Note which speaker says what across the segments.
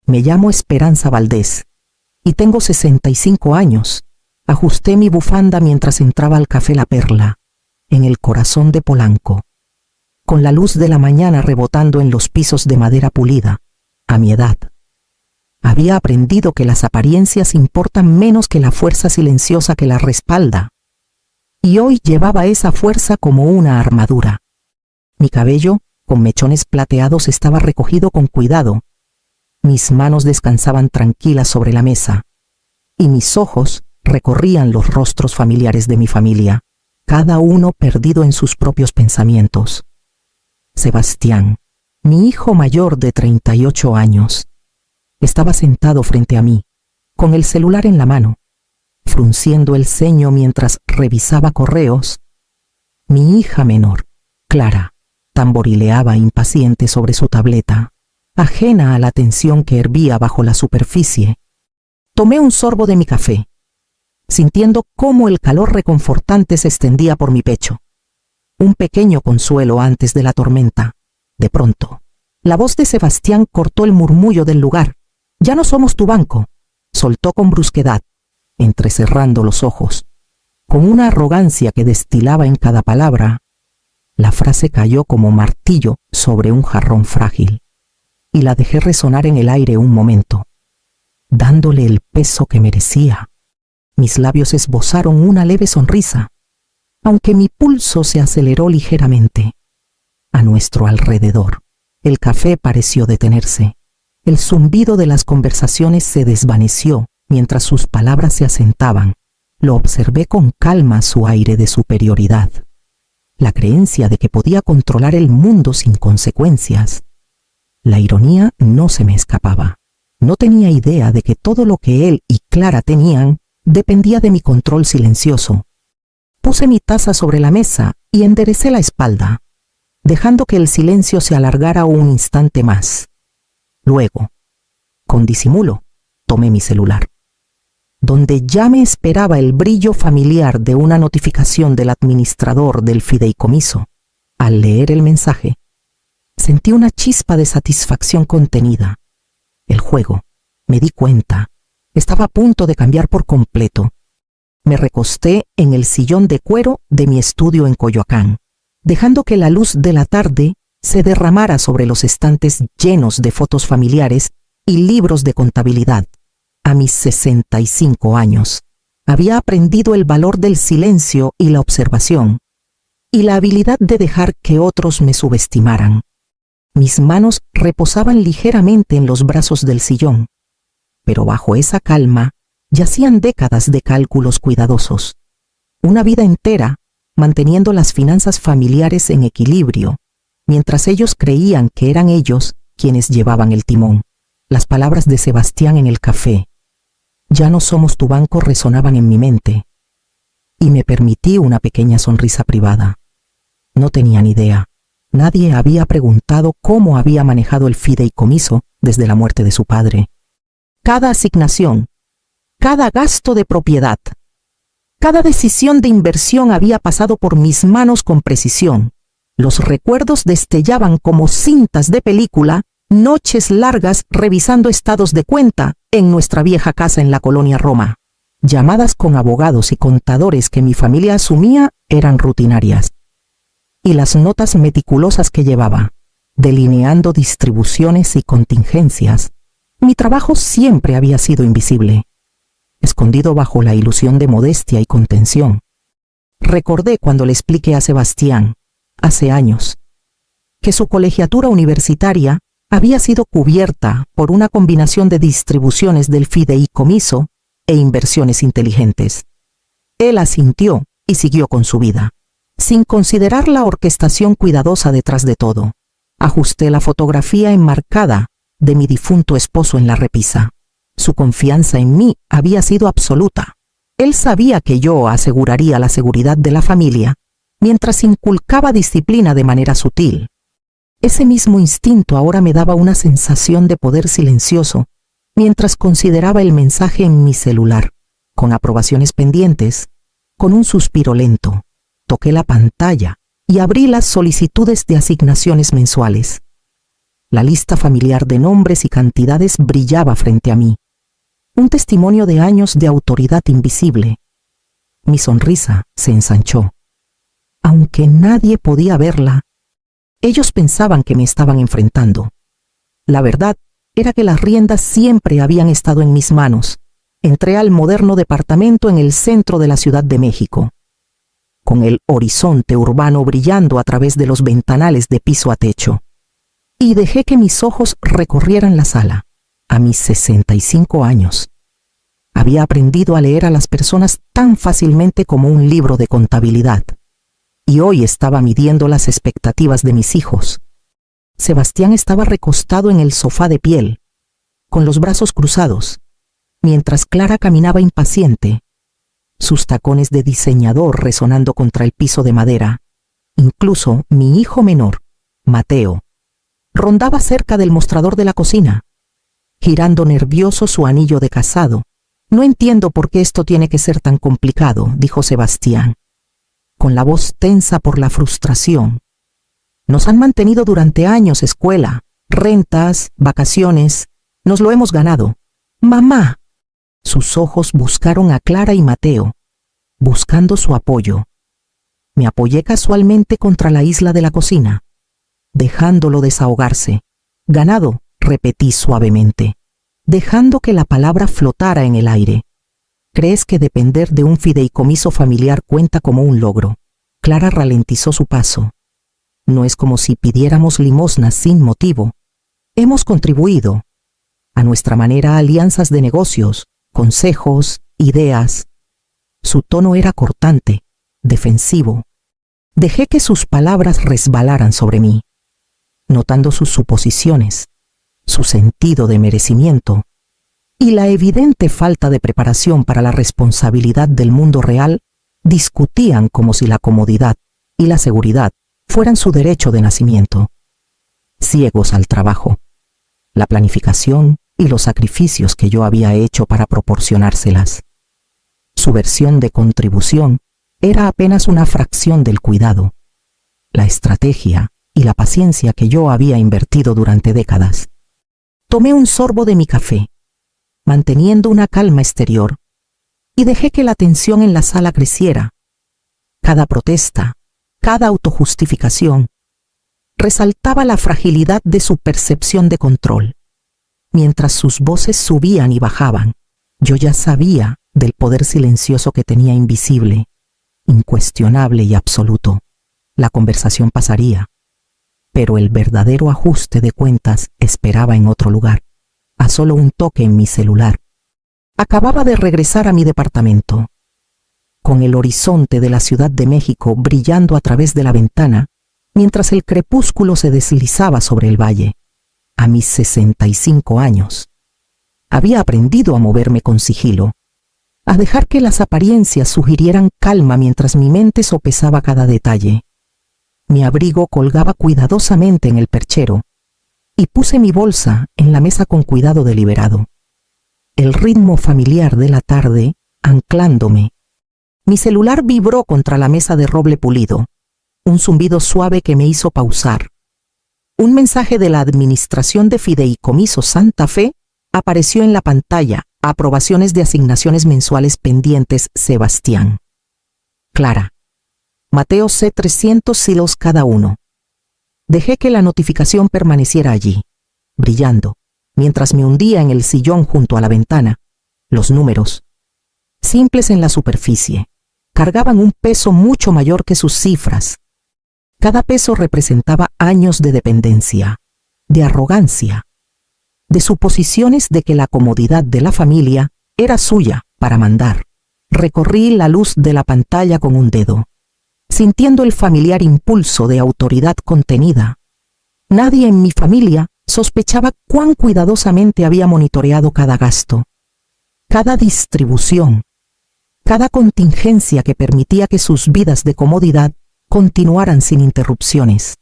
Speaker 1: Me llamo Esperanza Valdés y tengo 65 años. Ajusté mi bufanda mientras entraba al Café La Perla, en el corazón de Polanco, con la luz de la mañana rebotando en los pisos de madera pulida. A mi edad, había aprendido que las apariencias importan menos que la fuerza silenciosa que las respalda, y hoy llevaba esa fuerza como una armadura. Mi cabello, con mechones plateados, estaba recogido con cuidado. Mis manos descansaban tranquilas sobre la mesa, y mis ojos recorrían los rostros familiares de mi familia, cada uno perdido en sus propios pensamientos. Sebastián, mi hijo mayor de 38 años, estaba sentado frente a mí, con el celular en la mano, frunciendo el ceño mientras revisaba correos. Mi hija menor, Clara, tamborileaba impaciente sobre su tableta, ajena a la tensión que hervía bajo la superficie. Tomé un sorbo de mi café, sintiendo cómo el calor reconfortante se extendía por mi pecho. Un pequeño consuelo antes de la tormenta. De pronto, la voz de Sebastián cortó el murmullo del lugar. «Ya no somos tu banco», soltó con brusquedad, entrecerrando los ojos. Con una arrogancia que destilaba en cada palabra, la frase cayó como martillo sobre un jarrón frágil, y la dejé resonar en el aire un momento, dándole el peso que merecía. Mis labios esbozaron una leve sonrisa, aunque mi pulso se aceleró ligeramente. A nuestro alrededor, el café pareció detenerse. El zumbido de las conversaciones se desvaneció mientras sus palabras se asentaban. Lo observé con calma, su aire de superioridad, la creencia de que podía controlar el mundo sin consecuencias. La ironía no se me escapaba. No tenía idea de que todo lo que él y Clara tenían dependía de mi control silencioso. Puse mi taza sobre la mesa y enderecé la espalda, dejando que el silencio se alargara un instante más. Luego, con disimulo, tomé mi celular, donde ya me esperaba el brillo familiar de una notificación del administrador del fideicomiso. Al leer el mensaje, sentí una chispa de satisfacción contenida. El juego, me di cuenta, estaba a punto de cambiar por completo. Me recosté en el sillón de cuero de mi estudio en Coyoacán, dejando que la luz de la tarde se derramara sobre los estantes llenos de fotos familiares y libros de contabilidad. A mis 65 años, había aprendido el valor del silencio y la observación, y la habilidad de dejar que otros me subestimaran. Mis manos reposaban ligeramente en los brazos del sillón, pero bajo esa calma yacían décadas de cálculos cuidadosos, una vida entera manteniendo las finanzas familiares en equilibrio, mientras ellos creían que eran ellos quienes llevaban el timón. Las palabras de Sebastián en el café, «Ya no somos tu banco», resonaban en mi mente, y me permití una pequeña sonrisa privada. No tenían idea. Nadie había preguntado cómo había manejado el fideicomiso desde la muerte de su padre. Cada asignación, cada gasto de propiedad, cada decisión de inversión había pasado por mis manos con precisión. Los recuerdos destellaban como cintas de película, noches largas revisando estados de cuenta en nuestra vieja casa en la colonia Roma. Llamadas con abogados y contadores que mi familia asumía eran rutinarias. Y las notas meticulosas que llevaba, delineando distribuciones y contingencias. Mi trabajo siempre había sido invisible, escondido bajo la ilusión de modestia y contención. Recordé cuando le expliqué a Sebastián, hace años, que su colegiatura universitaria había sido cubierta por una combinación de distribuciones del fideicomiso e inversiones inteligentes. Él asintió y siguió con su vida, sin considerar la orquestación cuidadosa detrás de todo. Ajusté la fotografía enmarcada de mi difunto esposo en la repisa. Su confianza en mí había sido absoluta. Él sabía que yo aseguraría la seguridad de la familia, mientras inculcaba disciplina de manera sutil. Ese mismo instinto ahora me daba una sensación de poder silencioso, mientras consideraba el mensaje en mi celular, con aprobaciones pendientes. Con un suspiro lento, toqué la pantalla y abrí las solicitudes de asignaciones mensuales. La lista familiar de nombres y cantidades brillaba frente a mí. Un testimonio de años de autoridad invisible. Mi sonrisa se ensanchó. Aunque nadie podía verla, ellos pensaban que me estaban enfrentando. La verdad era que las riendas siempre habían estado en mis manos. Entré al moderno departamento en el centro de la Ciudad de México, con el horizonte urbano brillando a través de los ventanales de piso a techo, y dejé que mis ojos recorrieran la sala. A mis 65 años, había aprendido a leer a las personas tan fácilmente como un libro de contabilidad, y hoy estaba midiendo las expectativas de mis hijos. Sebastián estaba recostado en el sofá de piel, con los brazos cruzados, mientras Clara caminaba impaciente, sus tacones de diseñador resonando contra el piso de madera. Incluso mi hijo menor, Mateo, rondaba cerca del mostrador de la cocina, girando nervioso su anillo de casado. «No entiendo por qué esto tiene que ser tan complicado», dijo Sebastián, con la voz tensa por la frustración. «Nos han mantenido durante años, escuela, rentas, vacaciones. Nos lo hemos ganado». «Mamá». Sus ojos buscaron a Clara y Mateo, buscando su apoyo. Me apoyé casualmente contra la isla de la cocina, dejándolo desahogarse. «Ganado», repetí suavemente, dejando que la palabra flotara en el aire. «¿Crees que depender de un fideicomiso familiar cuenta como un logro?» Clara ralentizó su paso. «No es como si pidiéramos limosnas sin motivo. Hemos contribuido, a nuestra manera, a alianzas de negocios, consejos, ideas». Su tono era cortante, defensivo. Dejé que sus palabras resbalaran sobre mí, notando sus suposiciones, su sentido de merecimiento y la evidente falta de preparación para la responsabilidad del mundo real. Discutían como si la comodidad y la seguridad fueran su derecho de nacimiento, ciegos al trabajo, la planificación y los sacrificios que yo había hecho para proporcionárselas. Su versión de contribución era apenas una fracción del cuidado, la estrategia y la paciencia que yo había invertido durante décadas. Tomé un sorbo de mi café, manteniendo una calma exterior, y dejé que la tensión en la sala creciera. Cada protesta, cada autojustificación, resaltaba la fragilidad de su percepción de control. Mientras sus voces subían y bajaban, yo ya sabía del poder silencioso que tenía invisible, incuestionable y absoluto. La conversación pasaría, pero el verdadero ajuste de cuentas esperaba en otro lugar, a solo un toque en mi celular. Acababa de regresar a mi departamento. Con el horizonte de la Ciudad de México brillando a través de la ventana, mientras el crepúsculo se deslizaba sobre el valle. A mis 65 años, había aprendido a moverme con sigilo, a dejar que las apariencias sugirieran calma mientras mi mente sopesaba cada detalle. Mi abrigo colgaba cuidadosamente en el perchero y puse mi bolsa en la mesa con cuidado deliberado. El ritmo familiar de la tarde anclándome. Mi celular vibró contra la mesa de roble pulido, un zumbido suave que me hizo pausar. Un mensaje de la Administración de Fideicomiso Santa Fe apareció en la pantalla. Aprobaciones de asignaciones mensuales pendientes, Sebastián. Clara. Mateo C. 300 silos cada uno. Dejé que la notificación permaneciera allí, brillando, mientras me hundía en el sillón junto a la ventana. Los números, simples en la superficie, cargaban un peso mucho mayor que sus cifras. Cada peso representaba años de dependencia, de arrogancia, de suposiciones de que la comodidad de la familia era suya para mandar. Recorrí la luz de la pantalla con un dedo, sintiendo el familiar impulso de autoridad contenida. Nadie en mi familia sospechaba cuán cuidadosamente había monitoreado cada gasto, cada distribución, cada contingencia que permitía que sus vidas de comodidad continuaran sin interrupciones.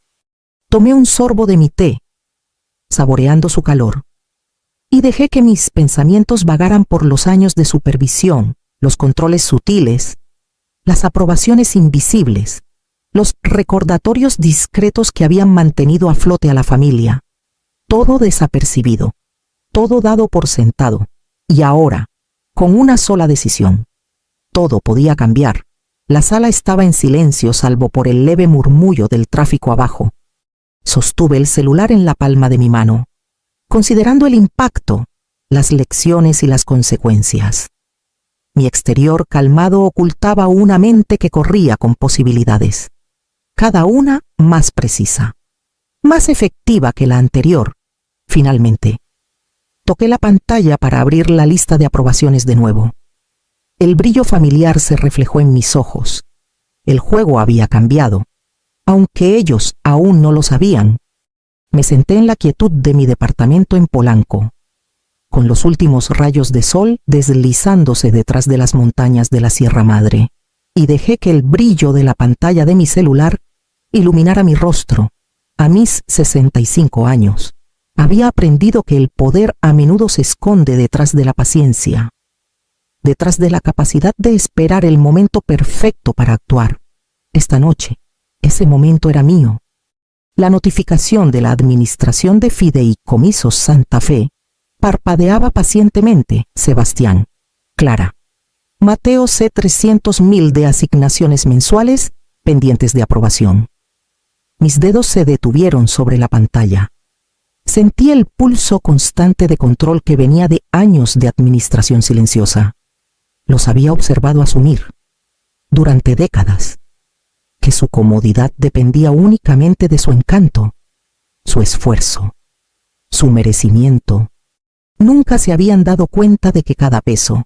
Speaker 1: Tomé un sorbo de mi té, saboreando su calor, y dejé que mis pensamientos vagaran por los años de supervisión, los controles sutiles, las aprobaciones invisibles, los recordatorios discretos que habían mantenido a flote a la familia. Todo desapercibido, todo dado por sentado, y ahora, con una sola decisión, todo podía cambiar. La sala estaba en silencio salvo por el leve murmullo del tráfico abajo. Sostuve el celular en la palma de mi mano, considerando el impacto, las lecciones y las consecuencias. Mi exterior calmado ocultaba una mente que corría con posibilidades, cada una más precisa, más efectiva que la anterior. Finalmente, toqué la pantalla para abrir la lista de aprobaciones de nuevo. El brillo familiar se reflejó en mis ojos. El juego había cambiado, aunque ellos aún no lo sabían. Me senté en la quietud de mi departamento en Polanco, con los últimos rayos de sol deslizándose detrás de las montañas de la Sierra Madre, y dejé que el brillo de la pantalla de mi celular iluminara mi rostro. A mis 65 años, había aprendido que el poder a menudo se esconde detrás de la paciencia, detrás de la capacidad de esperar el momento perfecto para actuar. Esta noche, ese momento era mío. La notificación de la Administración de Fideicomisos Santa Fe parpadeaba pacientemente. Sebastián, Clara, Mateo C. 300.000 de asignaciones mensuales pendientes de aprobación. Mis dedos se detuvieron sobre la pantalla. Sentí el pulso constante de control que venía de años de administración silenciosa. Los había observado asumir, durante décadas, que su comodidad dependía únicamente de su encanto, su esfuerzo, su merecimiento. Nunca se habían dado cuenta de que cada peso,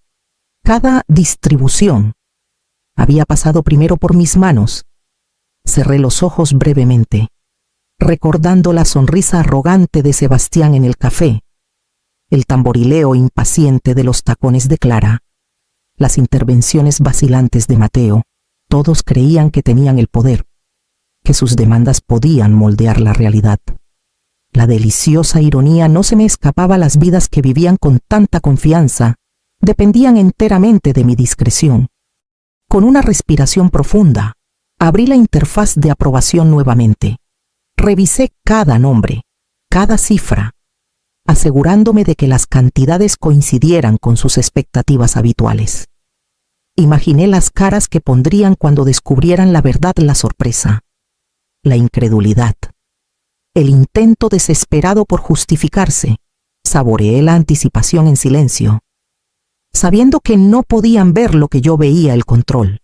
Speaker 1: cada distribución, había pasado primero por mis manos. Cerré los ojos brevemente, recordando la sonrisa arrogante de Sebastián en el café, el tamborileo impaciente de los tacones de Clara, las intervenciones vacilantes de Mateo. Todos creían que tenían el poder, que sus demandas podían moldear la realidad. La deliciosa ironía no se me escapaba. Las vidas que vivían con tanta confianza dependían enteramente de mi discreción. Con una respiración profunda, abrí la interfaz de aprobación nuevamente. Revisé cada nombre, cada cifra, asegurándome de que las cantidades coincidieran con sus expectativas habituales. Imaginé las caras que pondrían cuando descubrieran la verdad, la sorpresa, la incredulidad, el intento desesperado por justificarse. Saboreé la anticipación en silencio, sabiendo que no podían ver lo que yo veía: el control,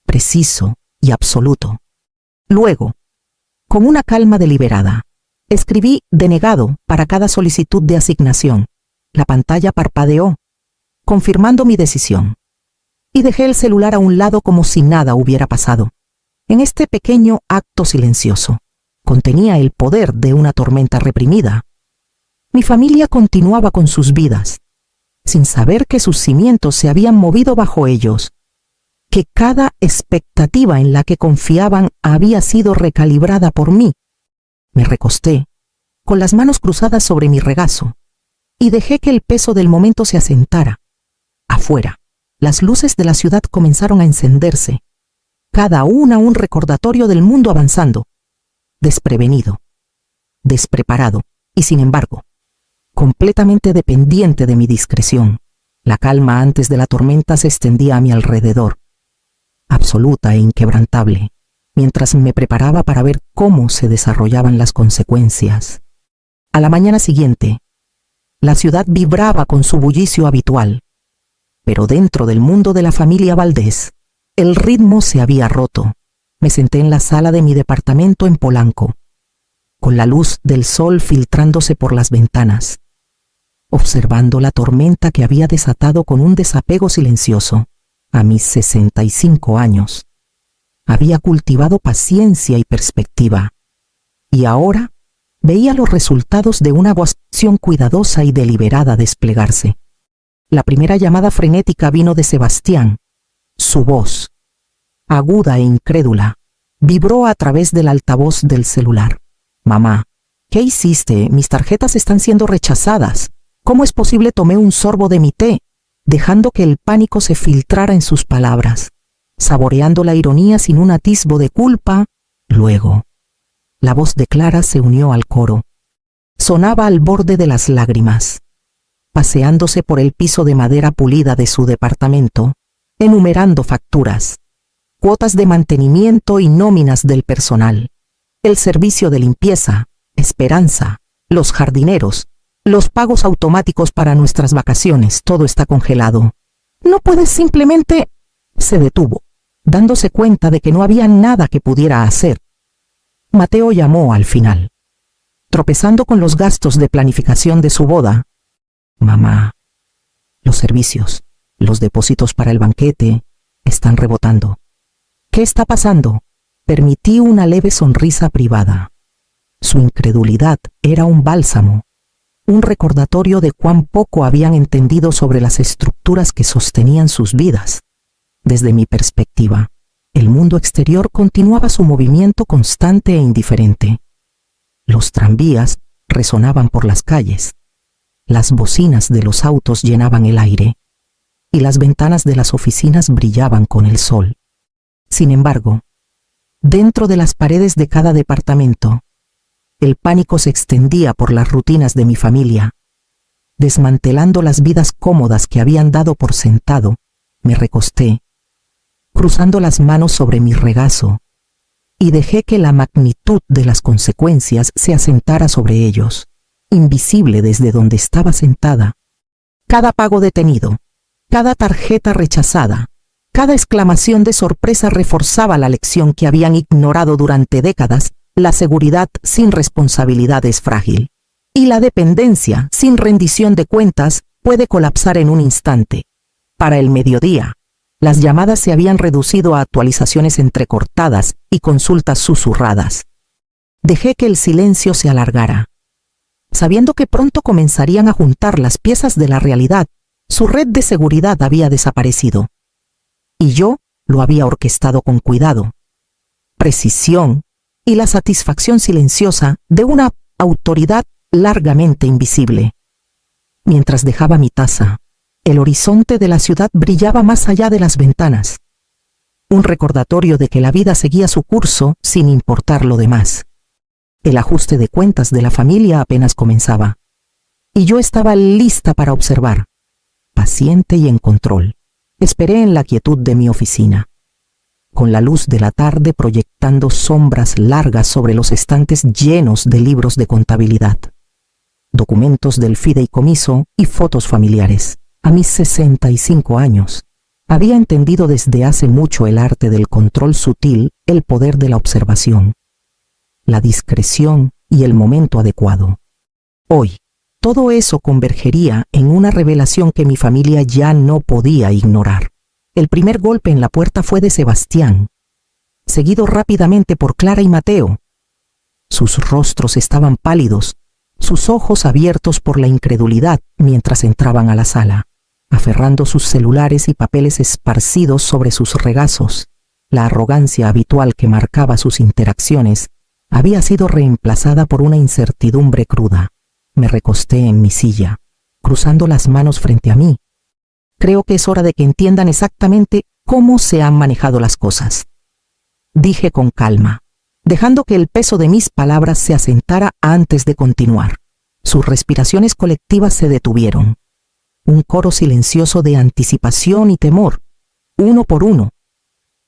Speaker 1: preciso y absoluto. Luego, con una calma deliberada, escribí denegado para cada solicitud de asignación. La pantalla parpadeó, confirmando mi decisión, y dejé el celular a un lado como si nada hubiera pasado. En este pequeño acto silencioso, contenía el poder de una tormenta reprimida. Mi familia continuaba con sus vidas, sin saber que sus cimientos se habían movido bajo ellos, que cada expectativa en la que confiaban había sido recalibrada por mí. Me recosté, con las manos cruzadas sobre mi regazo, y dejé que el peso del momento se asentara. Afuera, las luces de la ciudad comenzaron a encenderse, cada una un recordatorio del mundo avanzando, desprevenido, despreparado, y sin embargo, completamente dependiente de mi discreción. La calma antes de la tormenta se extendía a mi alrededor, absoluta e inquebrantable, mientras me preparaba para ver cómo se desarrollaban las consecuencias. A la mañana siguiente, la ciudad vibraba con su bullicio habitual, pero dentro del mundo de la familia Valdés, el ritmo se había roto. Me senté en la sala de mi departamento en Polanco, con la luz del sol filtrándose por las ventanas, observando la tormenta que había desatado con un desapego silencioso. A mis 65 años, había cultivado paciencia y perspectiva, y ahora veía los resultados de una acción cuidadosa y deliberada desplegarse. La primera llamada frenética vino de Sebastián. Su voz, aguda e incrédula, vibró a través del altavoz del celular. «Mamá, ¿qué hiciste? Mis tarjetas están siendo rechazadas. ¿Cómo es posible?» Tomé un sorbo de mi té, dejando que el pánico se filtrara en sus palabras, saboreando la ironía sin un atisbo de culpa. Luego, la voz de Clara se unió al coro. sonaba al borde de las lágrimas. Paseándose por el piso de madera pulida de su departamento, enumerando facturas, cuotas de mantenimiento y nóminas del personal, el servicio de limpieza, Esperanza, los jardineros, los pagos automáticos para nuestras vacaciones, todo está congelado. ¿No puedes simplemente...? Se detuvo, dándose cuenta de que no había nada que pudiera hacer. Mateo llamó al final, tropezando con los gastos de planificación de su boda. Mamá, los servicios, los depósitos para el banquete, están rebotando. ¿Qué está pasando? Permití una leve sonrisa privada. Su incredulidad era un bálsamo, un recordatorio de cuán poco habían entendido sobre las estructuras que sostenían sus vidas. Desde mi perspectiva, el mundo exterior continuaba su movimiento constante e indiferente. Los tranvías resonaban por las calles, las bocinas de los autos llenaban el aire, y las ventanas de las oficinas brillaban con el sol. Sin embargo, dentro de las paredes de cada departamento, el pánico se extendía por las rutinas de mi familia. Desmantelando las vidas cómodas que habían dado por sentado, me recosté, cruzando las manos sobre mi regazo, y dejé que la magnitud de las consecuencias se asentara sobre ellos, invisible desde donde estaba sentada. Cada pago detenido, cada tarjeta rechazada, cada exclamación de sorpresa reforzaba la lección que habían ignorado durante décadas. La seguridad sin responsabilidad es frágil, y la dependencia sin rendición de cuentas puede colapsar en un instante. Para el mediodía, las llamadas se habían reducido a actualizaciones entrecortadas y consultas susurradas. Dejé que el silencio se alargara. Sabiendo que pronto comenzarían a juntar las piezas de la realidad, su red de seguridad había desaparecido. Y yo lo había orquestado con cuidado, precisión y la satisfacción silenciosa de una autoridad largamente invisible. Mientras dejaba mi taza, el horizonte de la ciudad brillaba más allá de las ventanas. Un recordatorio de que la vida seguía su curso sin importar lo demás. El ajuste de cuentas de la familia apenas comenzaba, y yo estaba lista para observar, paciente y en control. Esperé en la quietud de mi oficina, con la luz de la tarde proyectando sombras largas sobre los estantes llenos de libros de contabilidad, documentos del fideicomiso y fotos familiares. A mis 65 años, había entendido desde hace mucho el arte del control sutil, el poder de la observación, la discreción y el momento adecuado. Hoy, todo eso convergería en una revelación que mi familia ya no podía ignorar. El primer golpe en la puerta fue de Sebastián, seguido rápidamente por Clara y Mateo. Sus rostros estaban pálidos, sus ojos abiertos por la incredulidad mientras entraban a la sala, aferrando sus celulares y papeles esparcidos sobre sus regazos. La arrogancia habitual que marcaba sus interacciones había sido reemplazada por una incertidumbre cruda. Me recosté en mi silla, cruzando las manos frente a mí. Creo que es hora de que entiendan exactamente cómo se han manejado las cosas, dije con calma, dejando que el peso de mis palabras se asentara antes de continuar. Sus respiraciones colectivas se detuvieron. Un coro silencioso de anticipación y temor. Uno por uno,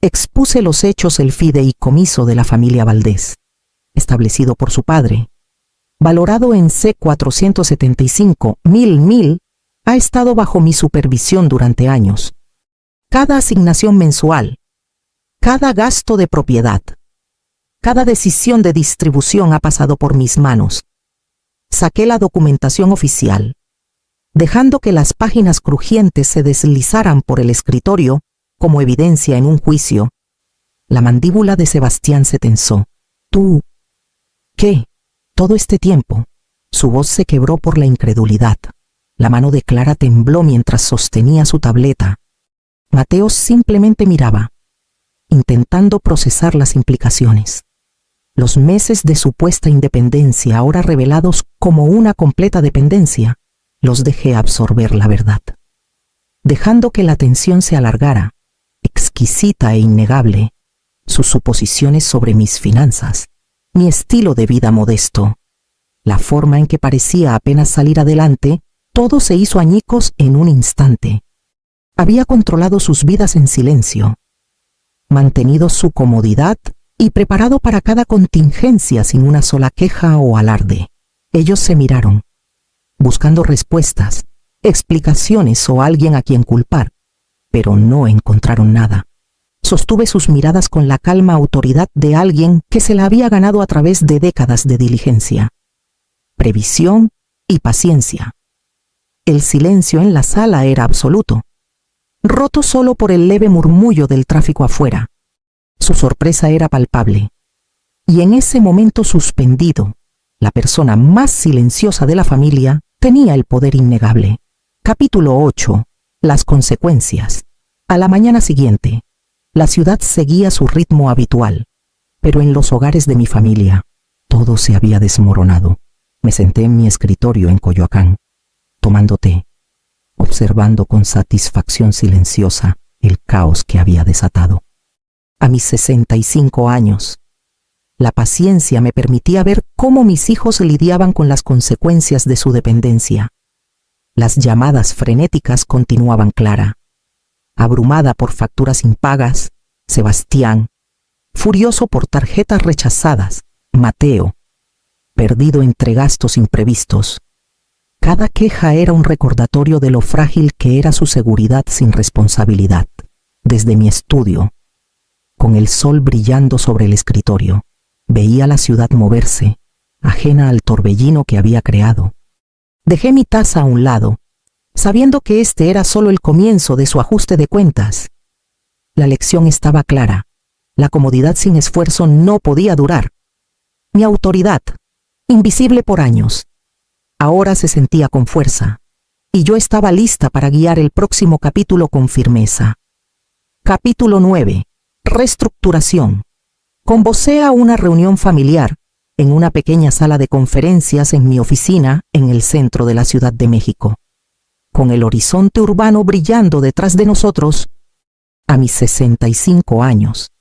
Speaker 1: expuse los hechos. El fideicomiso de la familia Valdés, establecido por su padre, valorado en $475,000, ha estado bajo mi supervisión durante años. Cada asignación mensual, cada gasto de propiedad, cada decisión de distribución ha pasado por mis manos. Saqué la documentación oficial, dejando que las páginas crujientes se deslizaran por el escritorio como evidencia en un juicio. La mandíbula de Sebastián se tensó. ¿Tú qué? Todo este tiempo. Su voz se quebró por la incredulidad. La mano de Clara tembló mientras sostenía su tableta. Mateo simplemente miraba, intentando procesar las implicaciones. Los meses de supuesta independencia, ahora revelados como una completa dependencia, los dejé absorber la verdad, dejando que la tensión se alargara, exquisita e innegable, sus suposiciones sobre mis finanzas, mi estilo de vida modesto, La forma en que parecía apenas salir adelante, todo se hizo añicos en un instante. Había controlado sus vidas en silencio, mantenido su comodidad y preparado para cada contingencia sin una sola queja o alarde. Ellos se miraron, buscando respuestas, explicaciones o alguien a quien culpar, pero no encontraron nada. Sostuve sus miradas con la calma autoridad de alguien que se la había ganado a través de décadas de diligencia, previsión y paciencia. El silencio en la sala era absoluto, roto solo por el leve murmullo del tráfico afuera. Su sorpresa era palpable, y en ese momento suspendido, la persona más silenciosa de la familia tenía el poder innegable. Capítulo 8. Las consecuencias. A la mañana siguiente, la ciudad seguía su ritmo habitual, pero en los hogares de mi familia, todo se había desmoronado. Me senté en mi escritorio en Coyoacán, tomando té, observando con satisfacción silenciosa el caos que había desatado. A mis 65 años, la paciencia me permitía ver cómo mis hijos lidiaban con las consecuencias de su dependencia. Las llamadas frenéticas continuaban. Clara, abrumada por facturas impagas; Sebastián, furioso por tarjetas rechazadas; Mateo, perdido entre gastos imprevistos. Cada queja era un recordatorio de lo frágil que era su seguridad sin responsabilidad. Desde mi estudio, con el sol brillando sobre el escritorio, veía la ciudad moverse, ajena al torbellino que había creado. Dejé mi taza a un lado, sabiendo que este era solo el comienzo de su ajuste de cuentas. La lección estaba clara: la comodidad sin esfuerzo no podía durar. Mi autoridad, invisible por años, ahora se sentía con fuerza, y yo estaba lista para guiar el próximo capítulo con firmeza. Capítulo 9. Reestructuración. Convocé a una reunión familiar en una pequeña sala de conferencias en mi oficina en el centro de la Ciudad de México. Con el horizonte urbano brillando detrás de nosotros, a mis 65 años,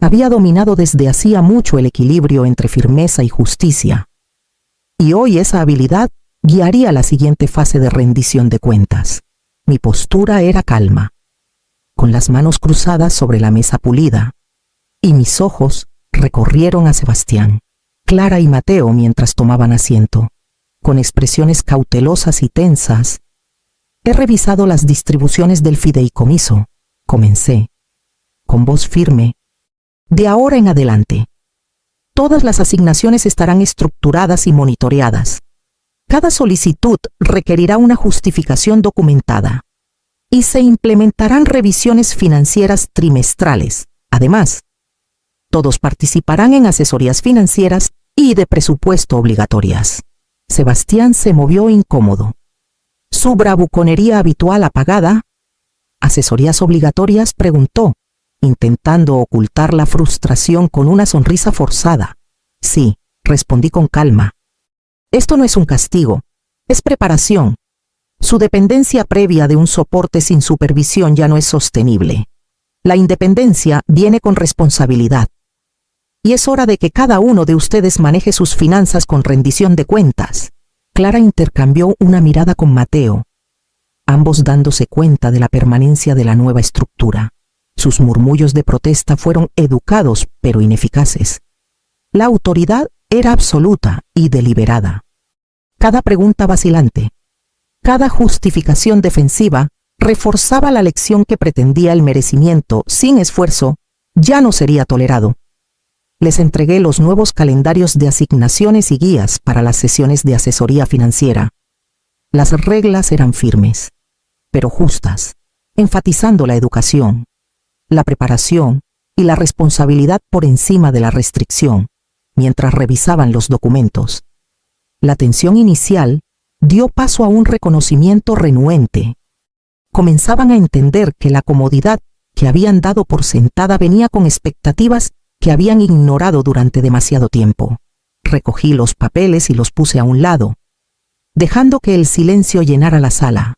Speaker 1: había dominado desde hacía mucho el equilibrio entre firmeza y justicia, y hoy esa habilidad guiaría la siguiente fase de rendición de cuentas. Mi postura era calma, con las manos cruzadas sobre la mesa pulida, y mis ojos recorrieron a Sebastián, Clara y Mateo mientras tomaban asiento, con expresiones cautelosas y tensas. He revisado las distribuciones del fideicomiso, comencé, con voz firme. De ahora en adelante, todas las asignaciones estarán estructuradas y monitoreadas. Cada solicitud requerirá una justificación documentada, y se implementarán revisiones financieras trimestrales. Además, todos participarán en asesorías financieras y de presupuesto obligatorias. Sebastián se movió incómodo. Su bravuconería habitual apagada. ¿Asesorías obligatorias?, preguntó, intentando ocultar la frustración con una sonrisa forzada. Sí, respondí con calma. Esto no es un castigo, es preparación. Su dependencia previa de un soporte sin supervisión ya no es sostenible. La independencia viene con responsabilidad. Y es hora de que cada uno de ustedes maneje sus finanzas con rendición de cuentas. Clara intercambió una mirada con Mateo, ambos dándose cuenta de la permanencia de la nueva estructura. Sus murmullos de protesta fueron educados pero ineficaces. La autoridad era absoluta y deliberada. Cada pregunta vacilante, cada justificación defensiva reforzaba la lección que pretendía el merecimiento sin esfuerzo ya no sería tolerado. Les entregué los nuevos calendarios de asignaciones y guías para las sesiones de asesoría financiera. Las reglas eran firmes, pero justas, enfatizando la educación, la preparación y la responsabilidad por encima de la restricción. Mientras revisaban los documentos, la tensión inicial dio paso a un reconocimiento renuente. Comenzaban a entender que la comodidad que habían dado por sentada venía con expectativas que habían ignorado durante demasiado tiempo. Recogí los papeles y los puse a un lado, dejando que el silencio llenara la sala.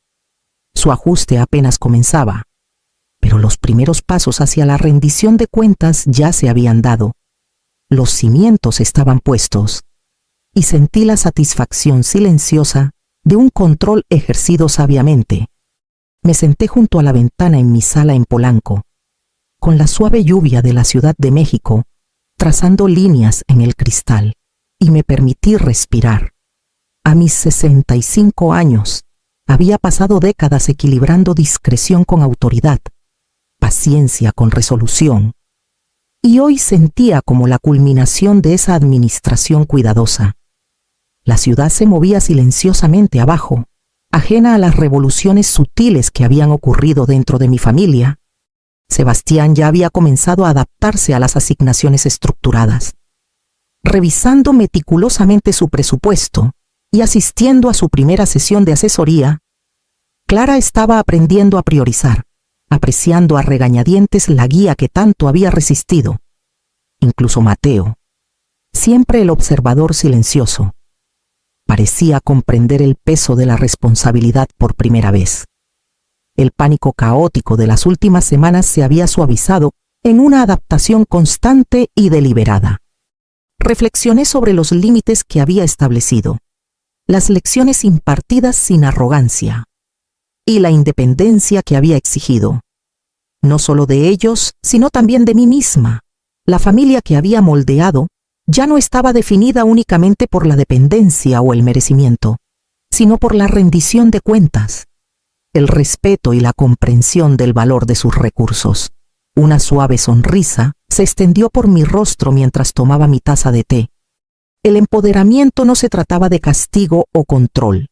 Speaker 1: Su ajuste apenas comenzaba, pero los primeros pasos hacia la rendición de cuentas ya se habían dado. Los cimientos estaban puestos, y sentí la satisfacción silenciosa de un control ejercido sabiamente. Me senté junto a la ventana en mi sala en Polanco, con la suave lluvia de la Ciudad de México trazando líneas en el cristal, y me permití respirar. A mis 65 años, había pasado décadas equilibrando discreción con autoridad, paciencia con resolución, y hoy sentía como la culminación de esa administración cuidadosa. La ciudad se movía silenciosamente abajo, ajena a las revoluciones sutiles que habían ocurrido dentro de mi familia. Sebastián ya había comenzado a adaptarse a las asignaciones estructuradas. Revisando meticulosamente su presupuesto y asistiendo a su primera sesión de asesoría, Clara estaba aprendiendo a priorizar, apreciando a regañadientes la guía que tanto había resistido. Incluso Mateo, siempre el observador silencioso, parecía comprender el peso de la responsabilidad por primera vez. El pánico caótico de las últimas semanas se había suavizado en una adaptación constante y deliberada. Reflexioné sobre los límites que había establecido, las lecciones impartidas sin arrogancia y la independencia que había exigido, no solo de ellos, sino también de mí misma. La familia que había moldeado ya no estaba definida únicamente por la dependencia o el merecimiento, sino por la rendición de cuentas, el respeto y la comprensión del valor de sus recursos. Una suave sonrisa se extendió por mi rostro mientras tomaba mi taza de té. El empoderamiento no se trataba de castigo o control,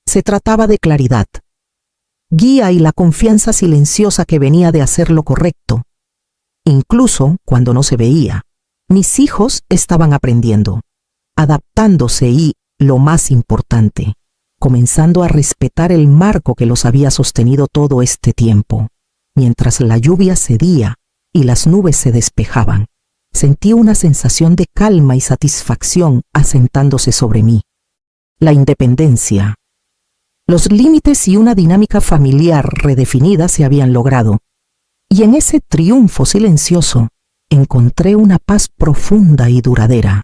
Speaker 1: se trataba de claridad, guía y la confianza silenciosa que venía de hacer lo correcto. Incluso cuando no se veía, mis hijos estaban aprendiendo, adaptándose y, lo más importante, comenzando a respetar el marco que los había sostenido todo este tiempo. Mientras la lluvia cedía y las nubes se despejaban, sentí una sensación de calma y satisfacción asentándose sobre mí. La independencia, los límites y una dinámica familiar redefinida se habían logrado, y en ese triunfo silencioso encontré una paz profunda y duradera.